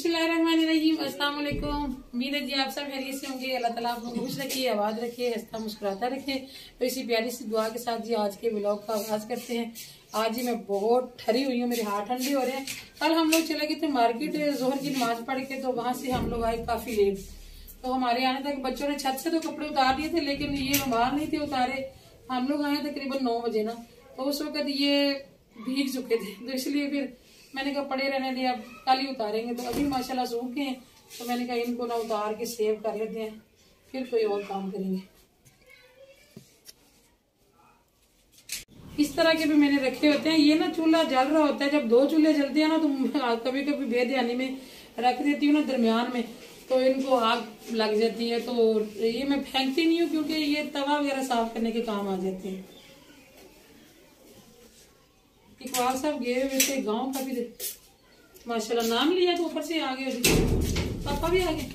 बिस्मिल्लाहिर्रहमानिर्रहीम। अस्सलाम वालेकुम। उम्मीद है जी आप सब खैरियत से होंगे। अल्लाह ताला आपको खुश रखिए, आबाद रखिए, हंसता मुस्कुराता रखे। तो इसी प्यारी सी दुआ के साथ जी आज के व्लॉग का आगाज करते हैं। आज ही मैं बहुत ठरी हुई हूँ, मेरे हाथ ठंडे हो रहे हैं। कल हम लोग चले गए थे मार्केट जोहर की नमाज पढ़ के, तो वहां से हम लोग आए काफी लेट। तो हमारे आने तक बच्चों ने छत से तो कपड़े उतार दिए थे, लेकिन ये रुमाल नहीं थे उतारे। हम लोग आए तकरीबन 9 बजे ना, तो उस वक्त ये भीग चुके थे, तो इसलिए फिर मैंने कहा पड़े रहने दिया, अब कल ही उतारेंगे। तो अभी माशाल्लाह सूख गए हैं, तो मैंने कहा इनको ना उतार के सेव कर लेते हैं, फिर कोई और काम करेंगे। इस तरह के भी मैंने रखे होते हैं। ये ना चूल्हा जल रहा होता है, जब 2 चूल्हे जलते हैं ना, तो कभी कभी बेध्यानी में रख देती हूँ ना दरमियान में, तो इनको आग लग जाती है। तो ये मैं फेंकती नहीं हूँ, क्योंकि ये तवा वगैरह साफ करने के काम आ जाते हैं। इकबाल साहब गए हुए थे गाँव का, भी माशाल्लाह नाम लिया तो ऊपर से आ गए, पापा भी आ गए।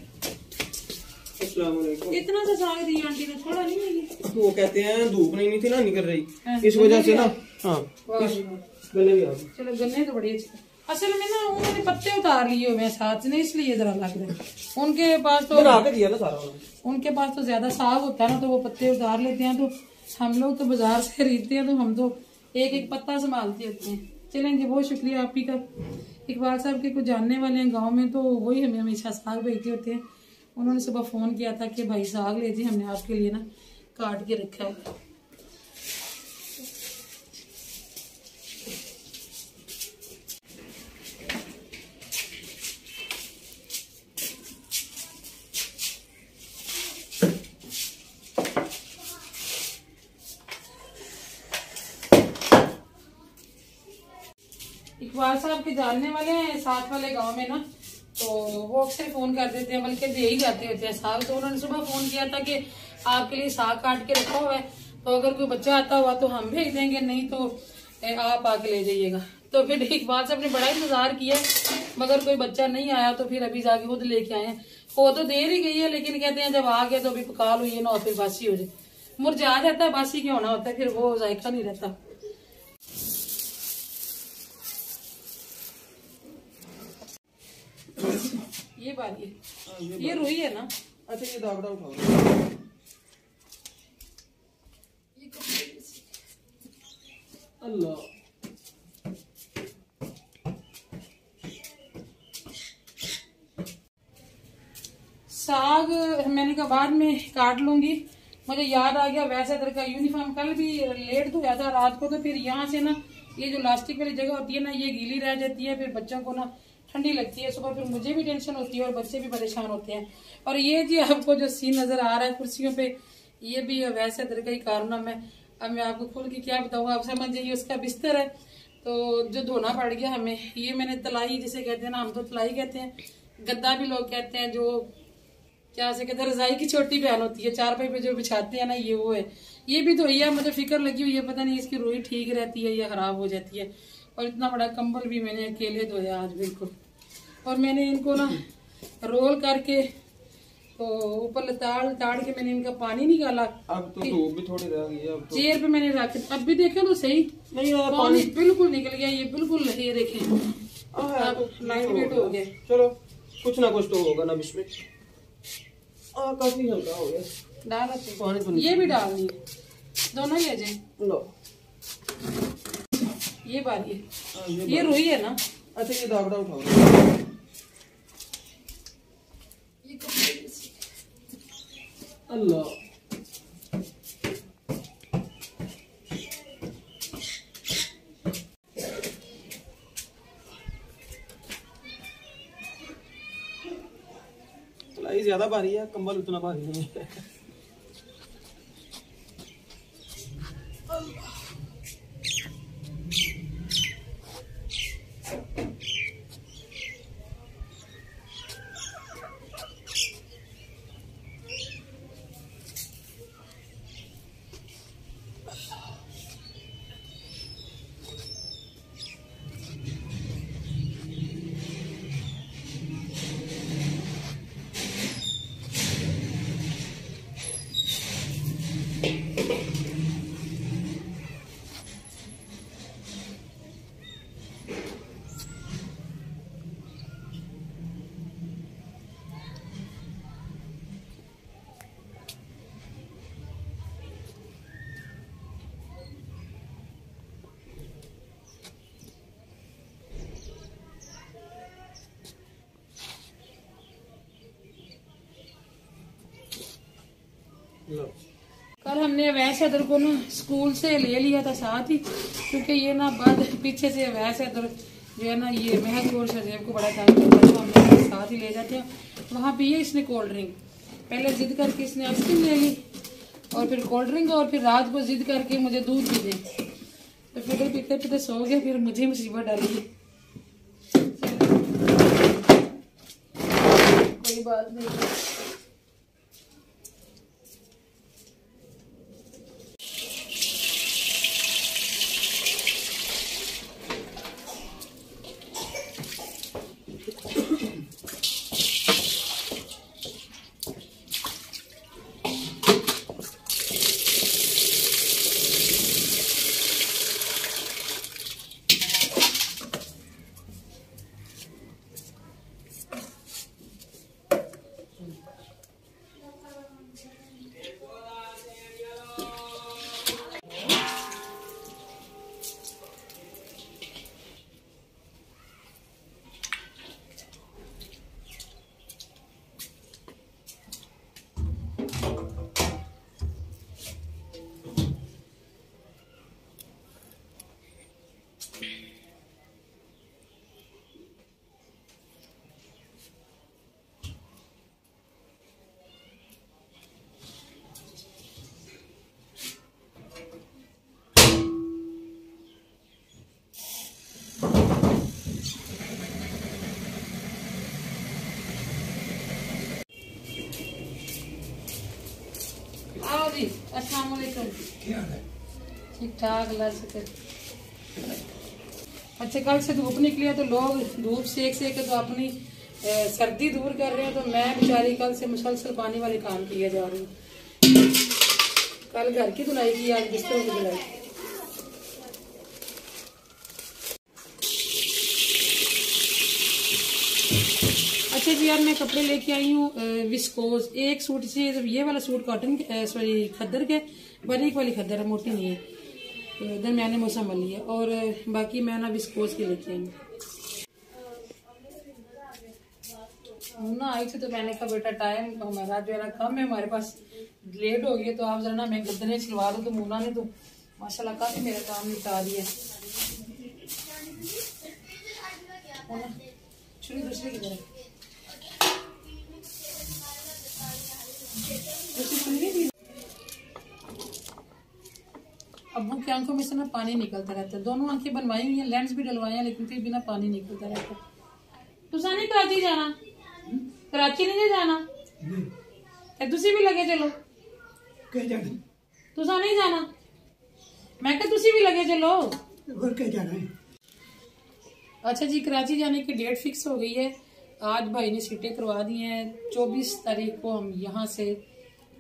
इतना सा साग दी आंटी ने, थोड़ा नहीं है ये। वो कहते हैं धूप नहीं थी ना निकल रही, इस वजह से ना। हाँ गले भी आ गए। चलो गन्ने तो बड़ी अच्छी। असल में ना उन्होंने पत्ते उतार लिए हुए साथ ने, इसलिए जरा लग रहा है। उनके पास तो दिया ना सारा, उनके पास तो ज्यादा साग होता है ना, तो वो पत्ते उतार लेते हैं। तो हम लोग तो बाजार से खरीदते हैं, तो हम तो एक एक पत्ता संभालते होते हैं। चलेंगे, बहुत शुक्रिया आप ही का। इकबाल साहब के कुछ जानने वाले हैं गांव में, तो वही हमें हमेशा साग भेजते होते हैं। उन्होंने सुबह फोन किया था कि भाई साग लीजिए, हमने आपके लिए ना काट के रखा है। इकबाल साहब के जानने वाले हैं साथ वाले गांव में ना, तो वो अक्सर फोन कर देते हैं, बल्कि दे ही जाते होते हैं साग। तो उन्होंने सुबह फोन किया था कि आपके लिए साग काट के रखा हुआ है, तो अगर कोई बच्चा आता हुआ तो हम भेज देंगे, नहीं तो आप आके ले जाइएगा। तो फिर इकबाल साहब ने बड़ा इंतजार किया, मगर कोई बच्चा नहीं आया, तो फिर अभी जाके खुद लेके आए हैं। वो तो देर ही गई है, लेकिन कहते हैं जब आ गया तो अभी पका लो, ये ना फिर बासी हो जाए। मुरझा जाता है, बासी क्यों होना होता है, फिर वो जायका नहीं रहता। ये बारी है, ये रुई है ना। अच्छा ये दागड़ा उठाओ। अल्लाह साग मैंने कहा बाद में काट लूंगी। मुझे याद आ गया, वैसे इधर का यूनिफॉर्म कल भी लेट धोया था रात को, तो फिर यहाँ से ना ये जो लास्टिक वाली जगह होती है ना, ये गीली रह जाती है, फिर बच्चों को ना ठंडी लगती है सुबह, फिर मुझे भी टेंशन होती है और बच्चे भी परेशान होते हैं। और ये जी आपको जो सीन नजर आ रहा है कुर्सियों पे, ये भी वैसे इधर का ही कारनामा है। अब मैं आपको खुल के क्या बताऊँ, आप समझ जाइए। उसका बिस्तर है तो जो धोना पड़ गया हमें, ये मैंने तलाई जिसे कहते हैं ना, हम तो तलाई कहते हैं, गद्दा भी लोग कहते हैं, जो क्या से कहते हैं रजाई की छोटी बहन होती है, चारपाई पे जो बिछाते हैं ना, ये वो है। ये भी धोई है, मुझे फिक्र लगी हुई है, पता नहीं इसकी रुई ठीक रहती है या खराब हो जाती है। और इतना बड़ा कंबल भी मैंने अकेले धोया आज बिल्कुल। और मैंने इनको ना रोल करके तो ऊपर ताड़ के मैंने इनका पानी निकाला। अब तो धूप भी थोड़ी रह गई है, अब तो चेयर पे मैंने रखे, अब भी देखे तो सही नहीं पानी बिल्कुल निकल गया, ये बिल्कुल ये देखे लाइट वेट हो गया। चलो कुछ ना कुछ तो होगा ना इसमें। काफी हल्का हो गया, डाल पानी तो ये भी डाल दिए, दोनों ही आ जाए। लो ये बारी है, ये रुई है ना। अच्छा ये दागड़ा उठाओ। अल्लाह तलाई ज्यादा भारी है, कंबल उतना भारी नहीं है। कल हमने अवैस हैदर को ना स्कूल से ले लिया था साथ ही, क्योंकि ये ना बाद पीछे से अवैस हैदर जो है ना ये महक और शजेब को बड़ा तंग करता है, तो हम साथ ही ले जाते हैं। वहाँ पिए इसने कोल्ड ड्रिंक, पहले जिद करके इसने आइसक्रीम ले ली और फिर कोल्ड ड्रिंक, और फिर रात को जिद करके मुझे दूध पी दे, तो फिर पीते पीते सो गया, फिर मुझे मुसीबत डाली। कोई बात नहीं। आओ जी, अस्सलाम वालेकुम। क्या है? ठीक ठाक, अल्लाह शुक्र। अच्छा, कल से धूप निकली है तो लोग धूप सेक के तो अपनी सर्दी दूर कर रहे हैं, तो मैं बेचारी कल से मुसलसल पानी वाले काम किए जा रही हूँ। कल घर की धुलाई की, आज बिस्तरों की धुलाई। अच्छा जी, यार मैं कपड़े लेके आई हूँ विस्कोस। एक सूट से ये वाला सूट कॉटन सॉरी खद्दर के, बारीक वाली खद्दर है, मोटी नहीं है, दरमियाने मौसम वाली है, और बाकी मैं ना विस्कोस के लेके आई हूँ ना। आई थी तो मैंने कहा बेटा टाइम हमारा जो है ना कम है, हमारे पास लेट हो गया, तो आप जरा ना मैं गद्दने सिलवा दूँ। तो मुन्ना ने तो माशाल्लाह काफी मेरा काम निपटा दिया। छुरी दूसरे की तरह अब्बू की आंखों में से ना पानी निकलता रहता है। दोनों आंखें बनवाई हुई हैं, लेंस भी डलवाए हैं, लेकिन फिर भी ना पानी निकलता रहता है। तुसा नहीं कराची जाना? कराची नहीं जाना? तुसी भी लगे चलो। तुसा नहीं जाना? मैं क्या तुसी भी लगे चलो। जाना है? अच्छा जी, कराची जाने की डेट फिक्स हो गई है। आज भाई ने सीटें करवा दी हैं। 24 तारीख को हम यहाँ से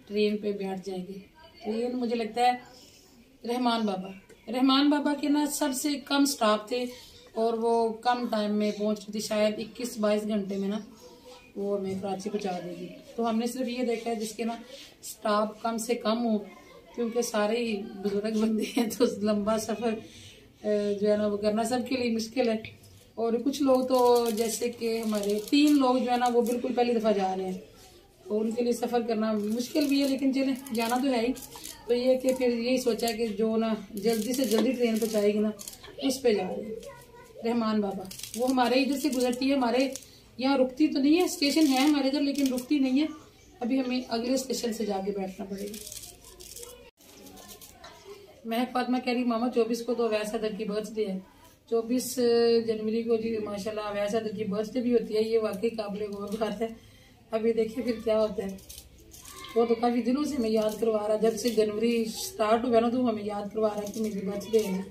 ट्रेन पे बैठ जाएंगे। ट्रेन मुझे लगता है रहमान बाबा के ना सबसे कम स्टाफ थे, और वो कम टाइम में पहुंच रही थी, शायद 21-22 घंटे में ना वो हमें कराची पहुंचा देगी। तो हमने सिर्फ ये देखा है जिसके ना स्टाफ कम से कम हो, क्योंकि सारे ही बुजुर्ग बंदे हैं, तो लंबा सफर जो है ना वो करना सबके लिए मुश्किल है। और कुछ लोग तो जैसे कि हमारे 3 लोग जो है ना वो बिल्कुल पहली दफा जा रहे हैं, तो उनके लिए सफर करना मुश्किल भी है, लेकिन चले जाना तो है ही। तो ये कि फिर यही सोचा कि जो ना जल्दी से जल्दी ट्रेन पहुंचाएगी ना उस पे जा रहे हैं। रहमान बाबा वो हमारे इधर से गुजरती है, हमारे यहाँ रुकती तो नहीं है, स्टेशन है हमारे इधर लेकिन रुकती नहीं है। अभी हमें अगले स्टेशन से जाके बैठना पड़ेगा। मैं फातिमा कह रही मामा 24 को तो अवैस हैदर की बर्थडे है। 24 जनवरी को जी माशाल्लाह अवैस हैदर की बर्थडे भी होती है। ये वाकई काबिल गौर बात है। अभी देखिए फिर क्या होता है। वो तो काफी दिनों से हमें याद करवा रहा, जब से जनवरी स्टार्ट हुआ ना तो हमें याद करवा रहा है कि मेरी बर्थडे है।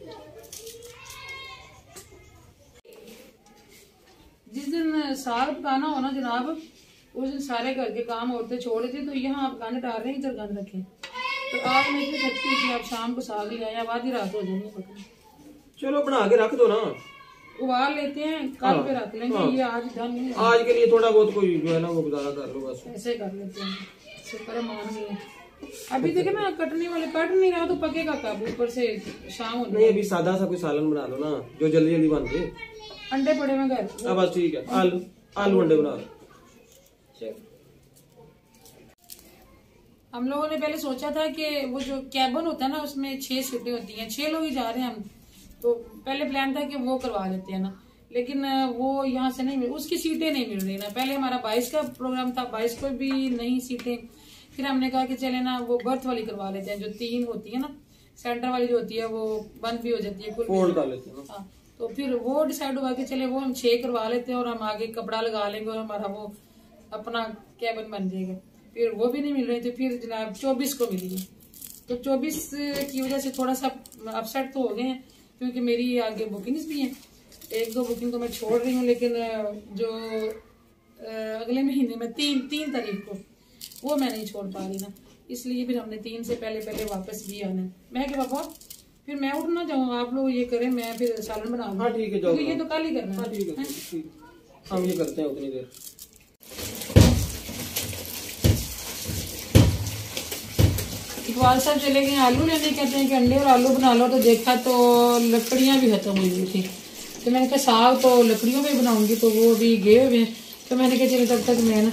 जिस दिन साग पकाना हो ना जनाब, उस दिन सारे घर के काम औरतें छोड़ दी, तो यहाँ आप गंद डाल रहे हैं, इधर गंद रखें। तो आप मैं इतनी थकती थी, आप शाम को साग ले आए, अब आधी रात हो जाएगी पकने। चलो बना के रख दो ना, उबाल लेते हैं, कल पे रख लेंगे। ये आज डन नहीं है, आज के लिए थोड़ा बहुत कोई जो है ना वो गुजारा कर लो बस। ऐसे कर लेते हैं, शुक्र मान गए। अभी देखे ना कटने वाले कट नहीं रहा, तो पकेगा कब? ऊपर से शाम हो नहीं, अभी सादा सा कोई सालन बना लो ना जो जल्दी जल्दी बन जाए। अंडे पड़े हुए घर, बस ठीक है, आलू अंडे बना लो। हम लोगों ने पहले सोचा था कि वो जो कैबिन होता है ना उसमें 6 सीटें होती हैं, 6 लोग ही जा रहे हैं हम, तो पहले प्लान था कि वो करवा लेते हैं ना, लेकिन वो यहाँ से नहीं मिल, उसकी सीटें नहीं मिल रही ना। पहले हमारा 22 का प्रोग्राम था, 22 को भी नहीं सीटें, फिर हमने कहा कि चले ना वो बर्थ वाली करवा लेते हैं, जो 3 होती है ना, सेंटर वाली जो होती है वो बंद भी हो जाती है कुल। हाँ, तो फिर वो डिसाइड हुआ कि चले वो हम 6 करवा लेते हैं और हम आगे कपड़ा लगा लेंगे और हमारा वो अपना कैबिन बन जाएगा। फिर वो भी नहीं मिल रही थी, फिर जनाब 24 को मिली। तो 24 की वजह से थोड़ा सा अपसेट तो हो गए हैं, क्योंकि मेरी आगे बुकिंग्स भी हैं, 1-2 बुकिंग तो मैं छोड़ रही हूँ, लेकिन जो अगले महीने में 3 तारीख को वो मैं नहीं छोड़ पा रही ना, इसलिए फिर हमने 3 से पहले वापस भी आना है। मैं क्या पापा फिर मैं उठ ना जाऊँ, आप लोग ये करें, मैं फिर सालन बना दूँ। हाँ ठीक है, जाओ, ये तो कल ही करना है। हाँ ठीक है, हम ये करते हैं उतनी देर। इकबाल साहब चले गए आलू लेने, कहते हैं कि अंडे और आलू बना लो, तो देखा तो लकड़ियां भी खत्म हुई थी, तो मैंने कहा साग तो लकड़ियों में बनाऊंगी, तो वो भी गए हुए हैं, तो मैंने कहा चले तब तक मैं ना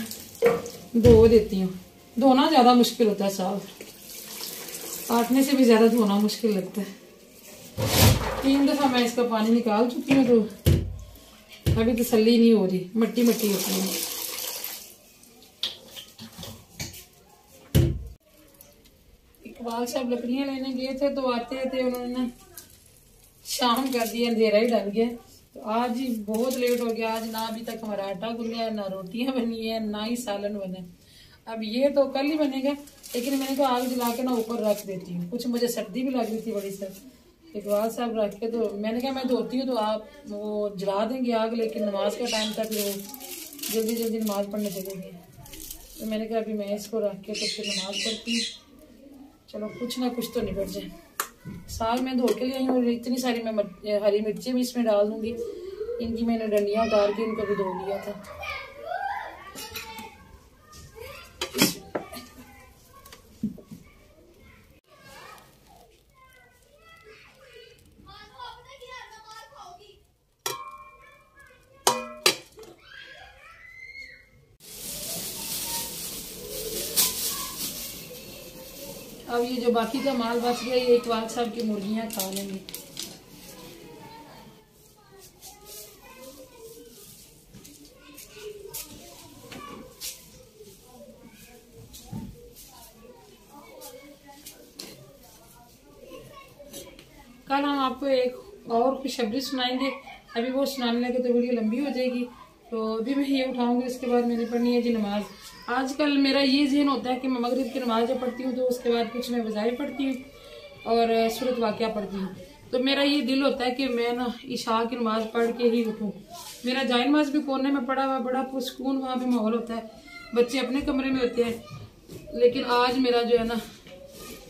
धो देती हूँ। धोना ज्यादा मुश्किल होता है, साग काटने से भी ज्यादा धोना मुश्किल लगता है। 3 दफा मैं इसका पानी निकाल चुकी हूँ, तो अभी तसल्ली नहीं हो रही, मट्टी मट्टी होती है। इकबाल साहब लकड़ियां लेने गए थे, तो आते थे उन्होंने शाम कर दिया, अंधेरा ही डल गया, तो आज ही बहुत लेट हो गया। आज ना अभी तक हमारा आटा गुना है, ना रोटियां बनी है, ना ही सालन बने। अब ये तो कल ही बनेगा, लेकिन मैंने कहा आग जला के ना ऊपर रख देती हूँ, कुछ मुझे सर्दी भी लग रही थी बड़ी सर। इकबाल साहब रख के, तो मैंने कहा मैं धोती हूँ तो आप वो जला देंगे आग, लेकिन नमाज का टाइम तक वो जल्दी नमाज पढ़ने चलेंगे, तो मैंने कहा अभी मैं इसको रख के तो फिर नमाज पढ़ती हूँ, चलो कुछ ना कुछ तो निपट जाए। साग मैं धो के ले आई हूँ, इतनी सारी मैं हरी मिर्ची भी इसमें डाल दूंगी, इनकी मैंने डंडियां उतार के इनको भी धो लिया था। अब ये जो बाकी का माल बच गया, ये इकबाल साहब की मुर्गियां खा लेंगी। कल हम आपको एक और खुशखबरी सुनाएंगे, अभी वो सुनाने लगे तो वीडियो लंबी हो जाएगी, तो अभी मैं ये उठाऊंगी, उसके बाद मैंने पढ़नी है जी नमाज। आजकल मेरा ये ज़हन होता है कि मैं मगरिब की नमाज जब पढ़ती हूँ तो उसके बाद कुछ मैं वज़ाइफ पढ़ती हूँ और सूरत वाक़या पढ़ती हूँ, तो मेरा ये दिल होता है कि मैं ना इशा की नमाज पढ़ के ही उठूँ। मेरा जाए नमाज भी कोने में पड़ा हुआ, बड़ा पुरसकून वहाँ पे माहौल होता है, बच्चे अपने कमरे में होते हैं, लेकिन आज मेरा जो है ना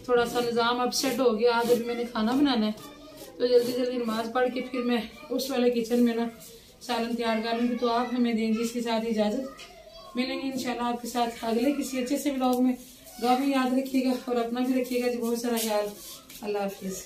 थोड़ा सा निज़ाम अपसेट हो गया। आज अभी मैंने खाना बनाना है, तो जल्दी नमाज पढ़ के फिर मैं उस वाले किचन में ना सालन तैयार कर लूँगी। तो आप हमें देंगे इसके साथ इजाज़त, मिलेंगे इंशाल्लाह आपके साथ अगले किसी अच्छे से व्लॉग में। दुआ में याद रखिएगा और अपना भी रखिएगा जी बहुत सारा ख्याल। अल्लाह हाफिज़।